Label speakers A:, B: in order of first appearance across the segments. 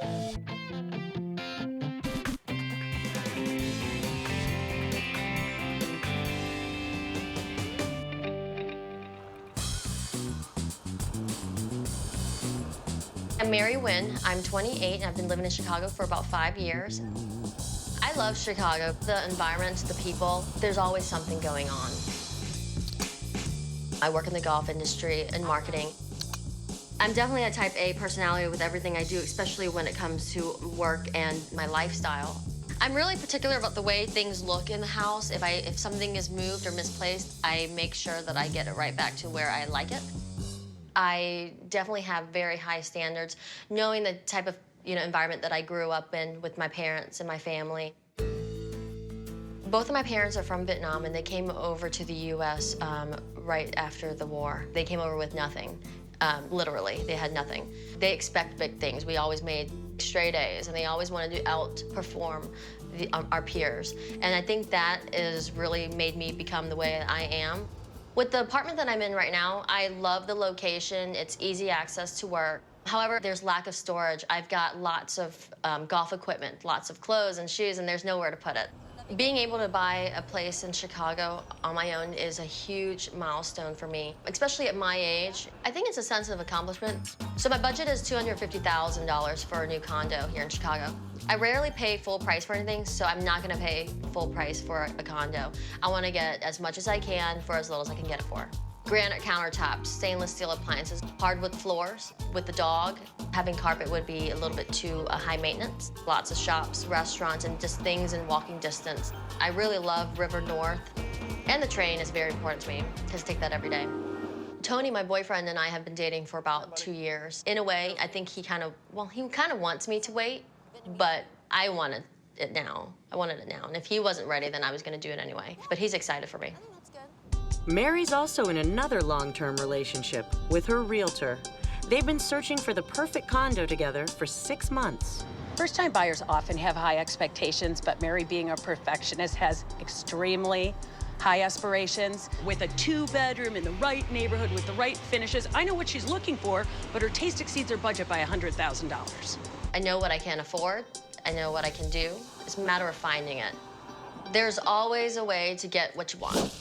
A: I'm Mary Wynn. I'm 28, and I've been living in Chicago for about 5 years. I love Chicago. The environment, the people, there's always something going on. I work in the golf industry and marketing. I'm definitely a type A personality with everything I do, especially when it comes to work and my lifestyle. I'm really particular about the way things look in the house. If something is moved or misplaced, I make sure that I get it right back to where I like it. I definitely have very high standards, knowing the type of environment that I grew up in with my parents and my family. Both of my parents are from Vietnam, and they came over to the U.S. Right after the war. They came over with nothing, literally. They had nothing. They expect big things. We always made straight A's, and they always wanted to outperform our peers. And I think that is really made me become the way I am. With the apartment that I'm in right now, I love the location. It's easy access to work. However, there's lack of storage. I've got lots of golf equipment, lots of clothes and shoes, and there's nowhere to put it. Being able to buy a place in Chicago on my own is a huge milestone for me, especially at my age. I think it's a sense of accomplishment. So my budget is $250,000 for a new condo here in Chicago. I rarely pay full price for anything, so I'm not gonna pay full price for a condo. I wanna get as much as I can for as little as I can get it for. Granite countertops, stainless steel appliances, hardwood floors. With the dog, having carpet would be a little bit too high maintenance. Lots of shops, restaurants, and just things in walking distance. I really love River North, and the train is very important to me, because I take that every day. Tony, my boyfriend, and I have been dating for about 2 years. In a way, I think he kind of wants me to wait, but I wanted it now. I wanted it now, and if he wasn't ready, then I was gonna do it anyway. But he's excited for me.
B: Mary's also in another long-term relationship with her realtor. They've been searching for the perfect condo together for 6 months.
C: First-time buyers often have high expectations, but Mary, being a perfectionist, has extremely high aspirations. With a 2-bedroom in the right neighborhood with the right finishes, I know what she's looking for, but her taste exceeds her budget by $100,000.
A: I know what I can afford. I know what I can do. It's a matter of finding it. There's always a way to get what you want.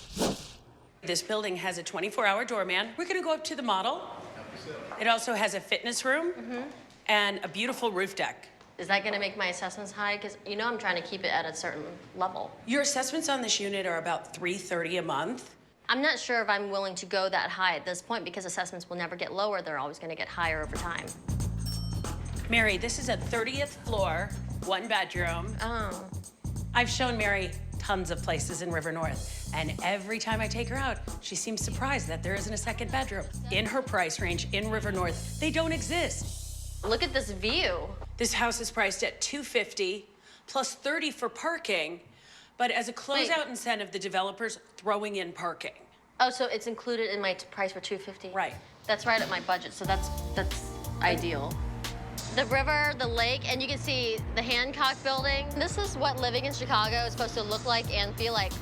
C: This building has a 24-hour doorman. We're gonna go up to the model. It also has a fitness room and a beautiful roof deck.
A: Is that gonna make my assessments high? Because I'm trying to keep it at a certain level.
C: Your assessments on this unit are about $330 a month.
A: I'm not sure if I'm willing to go that high at this point because assessments will never get lower. They're always gonna get higher over time.
C: Mary, this is a 30th floor, 1 bedroom.
A: Oh.
C: I've shown Mary tons of places in River North, and every time I take her out, she seems surprised that there isn't a 2nd bedroom. In her price range in River North, they don't exist.
A: Look at this view.
C: This house is priced at $250 plus $30 for parking, but as a closeout incentive, the developer's throwing in parking.
A: Oh, so it's included in my price for $250?
C: Right.
A: That's right at my budget, so that's ideal. The river, the lake, and you can see the Hancock building. This is what living in Chicago is supposed to look like and feel like.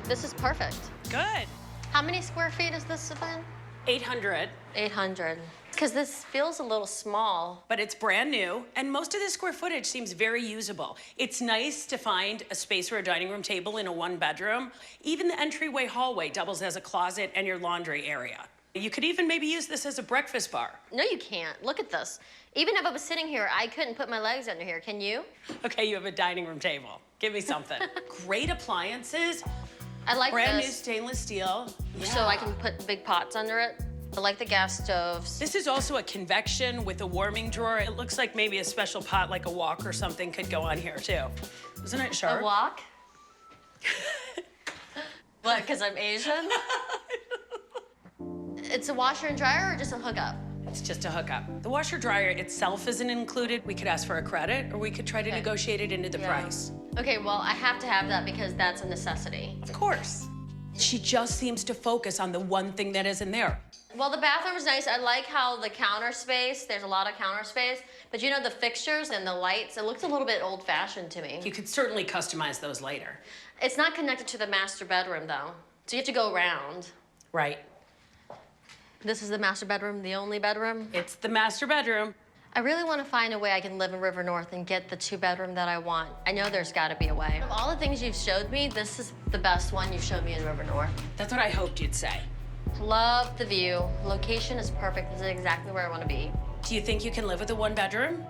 A: This is perfect.
C: Good.
A: How many square feet is this again?
C: 800.
A: 800. Because this feels a little small.
C: But it's brand new, and most of the square footage seems very usable. It's nice to find a space for a dining room table in a 1-bedroom. Even the entryway hallway doubles as a closet and your laundry area. You could even maybe use this as a breakfast bar.
A: No, you can't. Look at this. Even if I was sitting here, I couldn't put my legs under here. Can you?
C: Okay, you have a dining room table. Give me something. Great appliances.
A: I like
C: brand
A: this.
C: New stainless steel.
A: So I can put big pots under it. I like the gas stoves.
C: This is also a convection with a warming drawer. It looks like maybe a special pot, like a wok or something, could go on here too. Isn't it sharp?
A: A wok? What, because I'm Asian? It's a washer and dryer or just a hookup?
C: It's just a hookup. The washer dryer itself isn't included. We could ask for a credit, or we could try to negotiate it into the price.
A: Okay, well, I have to have that because that's a necessity.
C: Of course. She just seems to focus on the one thing that isn't there.
A: Well, the bathroom's nice. I like how the counter space, there's a lot of counter space, but the fixtures and the lights, it looks a little bit old-fashioned to me.
C: You could certainly customize those later.
A: It's not connected to the master bedroom, though, so you have to go around.
C: Right.
A: This is the master bedroom, the only bedroom?
C: It's the master bedroom.
A: I really want to find a way I can live in River North and get the 2-bedroom that I want. I know there's got to be a way. Of all the things you've showed me, this is the best one you've showed me in River North.
C: That's what I hoped you'd say.
A: Love the view. Location is perfect. This is exactly where I want to be.
C: Do you think you can live with a 1-bedroom?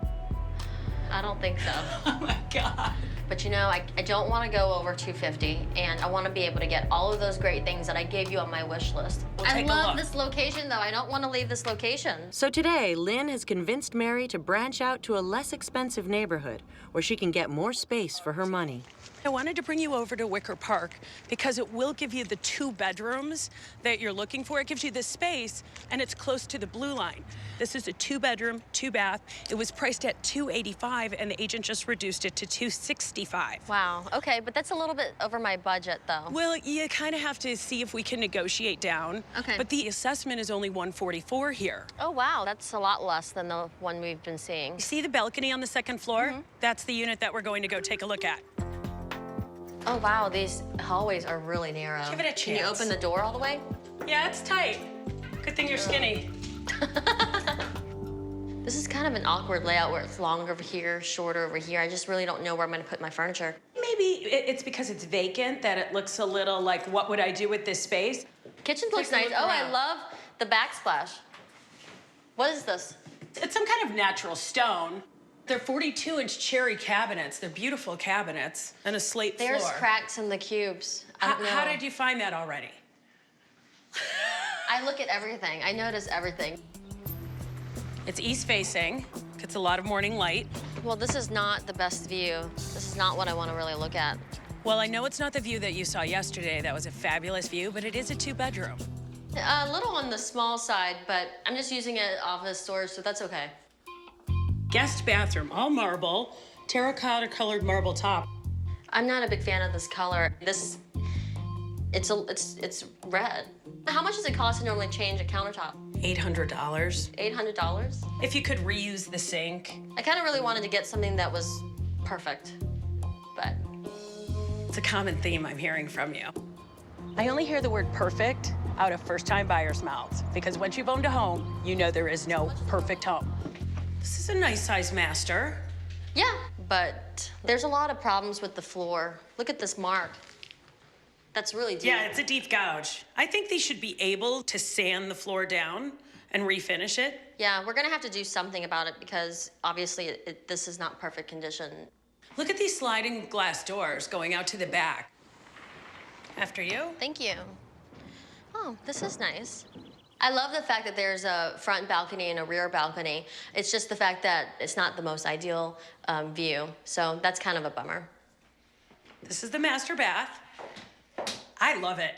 A: I don't think so.
C: Oh my God.
A: But you know, I don't want to go over 250, and I want to be able to get all of those great things that I gave you on my wish list. I love this location, though. I don't want to leave this location.
B: So today, Lynn has convinced Mary to branch out to a less expensive neighborhood where she can get more space for her money.
C: I wanted to bring you over to Wicker Park because it will give you the 2 bedrooms that you're looking for. It gives you the space, and it's close to the blue line. This is a 2-bedroom, 2-bath. It was priced at $285, and the agent just reduced it to $265.
A: Wow. Okay, but that's a little bit over my budget, though.
C: Well, you kind of have to see if we can negotiate down.
A: Okay.
C: But the assessment is only $144 here.
A: Oh, wow. That's a lot less than the one we've been seeing.
C: You see the balcony on the 2nd floor? That's the unit that we're going to go take a look at.
A: Oh, wow. These hallways are really narrow.
C: Give it a
A: Can you
C: chance.
A: open the door all the way?
C: Yeah, it's tight. Good thing you're skinny.
A: This is kind of an awkward layout where it's long over here, shorter over here. I just really don't know where I'm going to put my furniture.
C: Maybe it's because it's vacant that it looks a little like, what would I do with this space?
A: Kitchen looks
C: Take a
A: nice.
C: look
A: Oh, I
C: around.
A: love the backsplash. What is this?
C: It's some kind of natural stone. They're 42-inch cherry cabinets. They're beautiful cabinets and a slate floor.
A: There's cracks in the cubes. I don't know.
C: How did you find that already?
A: I look at everything. I notice everything.
C: It's east-facing. Gets a lot of morning light.
A: Well, this is not the best view. This is not what I want to really look at.
C: Well, I know it's not the view that you saw yesterday. That was a fabulous view, but it is a 2-bedroom.
A: A little on the small side, but I'm just using it off as storage, so that's okay.
C: Guest bathroom, all marble, terracotta-colored marble top.
A: I'm not a big fan of this color. It's red. How much does it cost to normally change a countertop?
C: $800.
A: $800?
C: If you could reuse the sink.
A: I kind of really wanted to get something that was perfect, but
C: It's a common theme I'm hearing from you. I only hear the word perfect out of first-time buyers' mouths, because once you've owned a home, you know there is no perfect home. This is a nice-sized master.
A: yeah, but there's a lot of problems with the floor. Look at this mark. That's really deep.
C: Yeah, it's a deep gouge. I think they should be able to sand the floor down and refinish it.
A: Yeah, we're gonna have to do something about it because obviously this is not perfect condition.
C: Look at these sliding glass doors going out to the back. After you.
A: Thank you. Oh, this is nice. I love the fact that there's a front balcony and a rear balcony. It's just the fact that it's not the most ideal view. So that's kind of a bummer.
C: This is the master bath. I love it.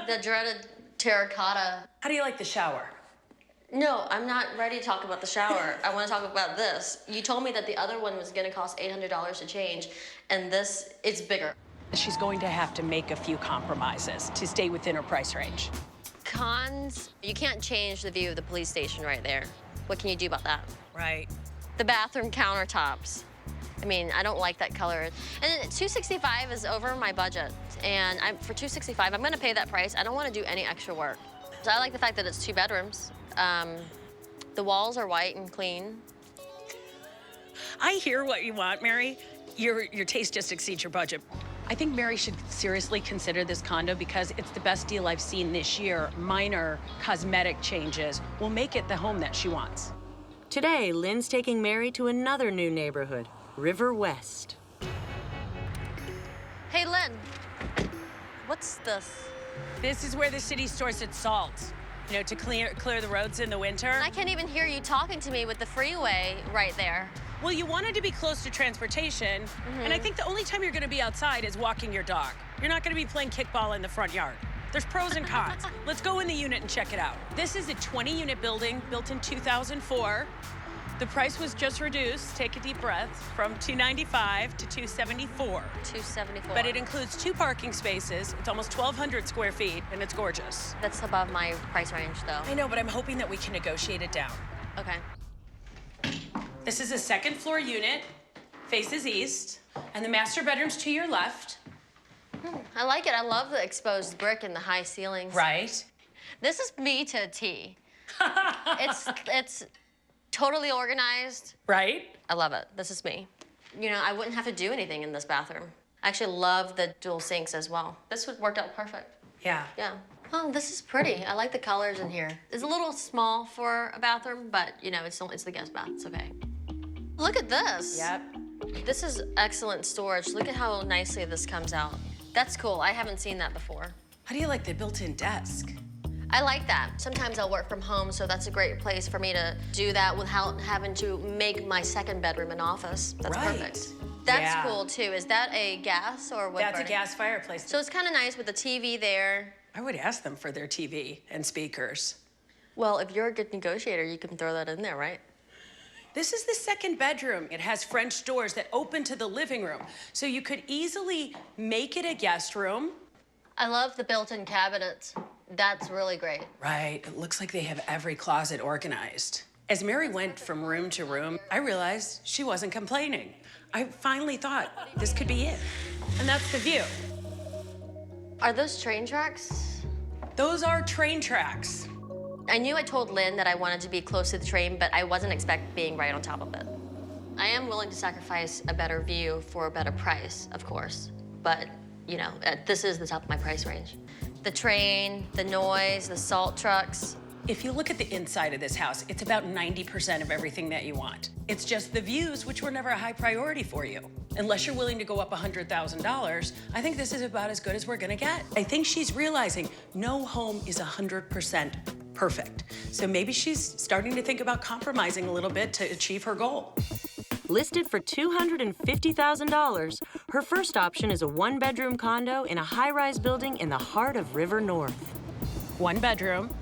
A: The dreaded terracotta.
C: How do you like the shower?
A: No, I'm not ready to talk about the shower. I want to talk about this. You told me that the other one was going to cost $800 to change, and this, it's bigger.
C: She's going to have to make a few compromises to stay within her price range.
A: Cons, you can't change the view of the police station right there. What can you do about that?
C: Right.
A: The bathroom countertops. I mean, I don't like that color. And $265 is over my budget. And for $265, I'm gonna pay that price. I don't wanna do any extra work. So I like the fact that it's 2 bedrooms. The walls are white and clean.
C: I hear what you want, Mary. Your taste just exceeds your budget. I think Mary should seriously consider this condo because it's the best deal I've seen this year. Minor cosmetic changes will make it the home that she wants.
B: Today, Lynn's taking Mary to another new neighborhood, River West.
A: Hey, Lynn, what's this?
C: This is where the city stores its salt, you know, to clear the roads in the winter.
A: I can't even hear you talking to me with the freeway right there.
C: Well, you wanted to be close to transportation, and I think the only time you're gonna be outside is walking your dog. You're not gonna be playing kickball in the front yard. There's pros and cons. Let's go in the unit and check it out. This is a 20-unit building built in 2004. The price was just reduced, take a deep breath, from $295 to $274.
A: $274.
C: But it includes 2 parking spaces. It's almost 1,200 square feet, and it's gorgeous.
A: That's above my price range, though.
C: I know, but I'm hoping that we can negotiate it down.
A: Okay.
C: This is a 2nd floor unit, faces east, and the master bedroom's to your left.
A: I like it. I love the exposed brick and the high ceilings.
C: Right.
A: This is me to a T. Totally organized.
C: Right?
A: I love it. This is me. You know, I wouldn't have to do anything in this bathroom. I actually love the dual sinks as well. This would work out perfect.
C: Yeah.
A: Yeah. Oh, this is pretty. I like the colors in here. It's a little small for a bathroom, but you know, it's the guest bath. It's okay. Look at this.
C: Yep.
A: This is excellent storage. Look at how nicely this comes out. That's cool. I haven't seen that before.
C: How do you like the built-in desk?
A: I like that. Sometimes I'll work from home, so that's a great place for me to do that without having to make my second bedroom an office. That's
C: Right.
A: perfect. That's
C: Yeah.
A: cool too. Is that a gas or wood
C: That's
A: burning?
C: a gas fireplace.
A: So it's kind of nice with the TV there.
C: I would ask them for their TV and speakers.
A: Well, if you're a good negotiator, you can throw that in there, right?
C: This is the second bedroom. It has French doors that open to the living room. So you could easily make it a guest room.
A: I love the built-in cabinets. That's really great.
C: Right, it looks like they have every closet organized. As Mary went from room to room, I realized she wasn't complaining. I finally thought this could be it. And that's the view.
A: Are those train tracks?
C: Those are train tracks.
A: I knew I told Lynn that I wanted to be close to the train, but I wasn't expecting being right on top of it. I am willing to sacrifice a better view for a better price, of course. But, you know, this is the top of my price range. The train, the noise, the salt trucks.
C: If you look at the inside of this house, it's about 90% of everything that you want. It's just the views, which were never a high priority for you. Unless you're willing to go up $100,000, I think this is about as good as we're gonna get. I think she's realizing no home is 100% perfect. So maybe she's starting to think about compromising a little bit to achieve her goal.
B: Listed for $250,000, her first option is a one-bedroom condo in a high-rise building in the heart of River North.
C: One bedroom,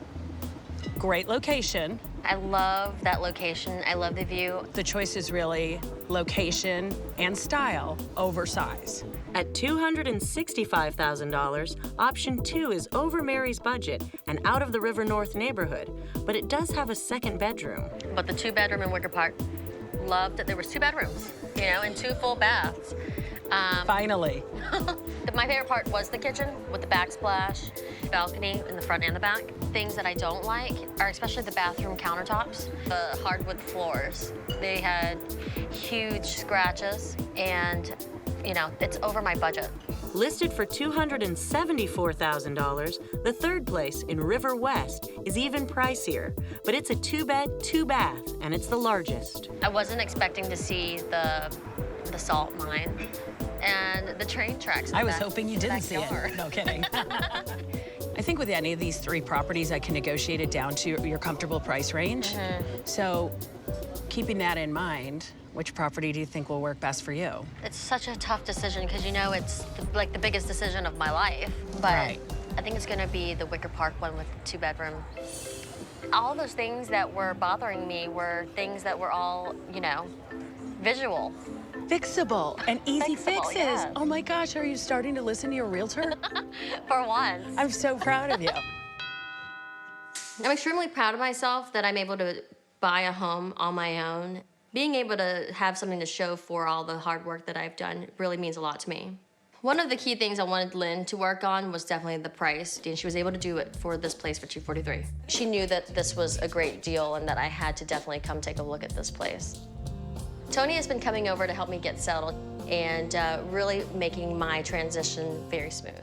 C: great location.
A: I love that location. I love the view.
C: The choice is really location and style over size.
B: At $265,000, option 2 is over Mary's budget and out of the River North neighborhood, but it does have a second bedroom.
A: But the 2-bedroom in Wicker Park, loved that there was 2 bedrooms, you know, and 2 full baths.
C: Finally.
A: My favorite part was the kitchen with the backsplash, balcony in the front and the back. Things that I don't like are especially the bathroom countertops, the hardwood floors. They had huge scratches and, you know, it's over my budget.
B: Listed for $274,000, the third place in River West is even pricier, but it's a 2-bed, 2-bath, and it's the largest.
A: I wasn't expecting to see the salt mine and the train tracks.
C: I was hoping you didn't see
A: backyard.
C: it. No kidding. I think with any of these 3 properties, I can negotiate it down to your comfortable price range. So keeping that in mind, which property do you think will work best for you?
A: It's such a tough decision because, you know, it's like the biggest decision of my life. But
C: Right.
A: I think it's going to be the Wicker Park one with the 2-bedroom. All those things that were bothering me were things that were all, you know, visual.
C: Fixable and easy
A: Fixable,
C: fixes.
A: yeah.
C: Oh my gosh, are you starting to listen to your realtor?
A: For once.
C: I'm so proud of you.
A: I'm extremely proud of myself that I'm able to buy a home on my own. Being able to have something to show for all the hard work that I've done really means a lot to me. One of the key things I wanted Lynn to work on was definitely the price, and she was able to do it for this place for $243,000. She knew that this was a great deal and that I had to definitely come take a look at this place. Tony has been coming over to help me get settled and really making my transition very smooth.